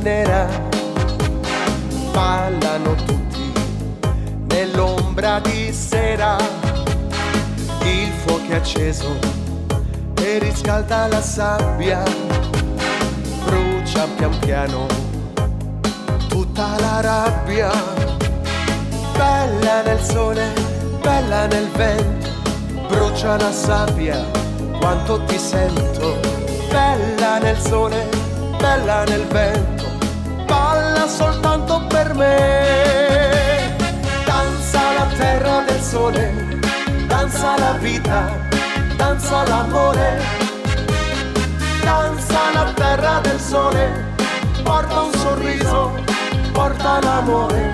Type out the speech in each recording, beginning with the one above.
nera, ballano tutti nell'ombra di sera. Il fuoco è acceso e riscalda la sabbia, brucia pian piano tutta la rabbia. Bella nel sole, bella nel vento, brucia la sabbia, quanto ti sento. Bella nel sole, bella nel vento, balla soltanto per me. Danza la terra del sole, danza la vita, danza l'amore. Danza la terra del sole, porta un sorriso, porta l'amore.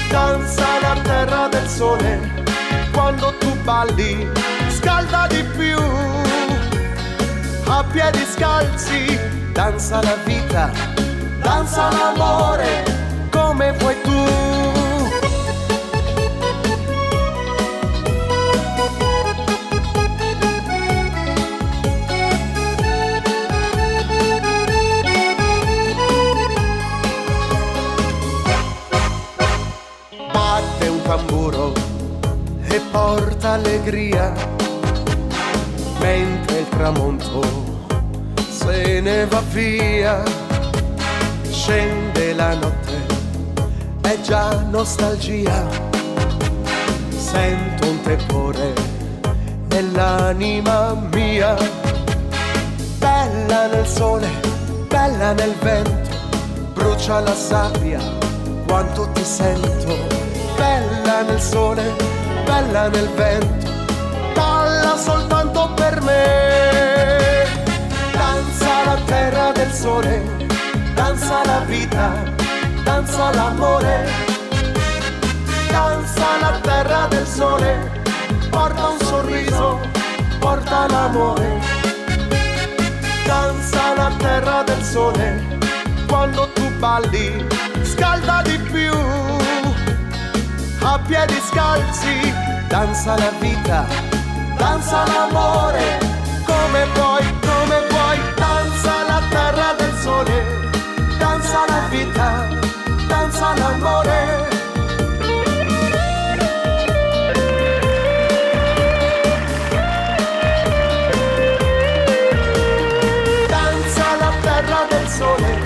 Danza la terra del sole, quando tu balli scalda di più. A piedi scalzi, danza la vita, danza l'amore, come vuoi tu. Batte un tamburo e porta allegria, mentre il tramonto se ne va via. Scende la notte, è già nostalgia, sento un tepore nell'anima mia. Bella nel sole, bella nel vento, brucia la sabbia, quanto ti sento. Bella nel sole, bella nel vento, balla soltanto per me. Danza la terra del sole, danza la vita, danza l'amore. Danza la terra del sole, porta un sorriso, porta l'amore. Danza la terra del sole, quando tu balli scalda di più. A piedi scalzi, danza la vita, danza l'amore, come vuoi, come vuoi. Danza la terra del sole, danza la vita, danza l'amore. Danza la terra del sole,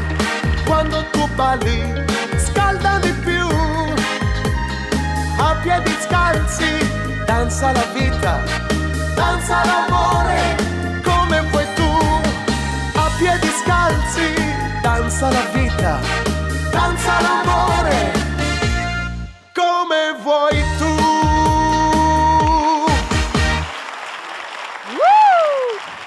quando tu balli scalda di più. A piedi scalzi, danza la vita, danza l'amore, come vuoi tu. A piedi scalzi, danza la vita, danza l'amore.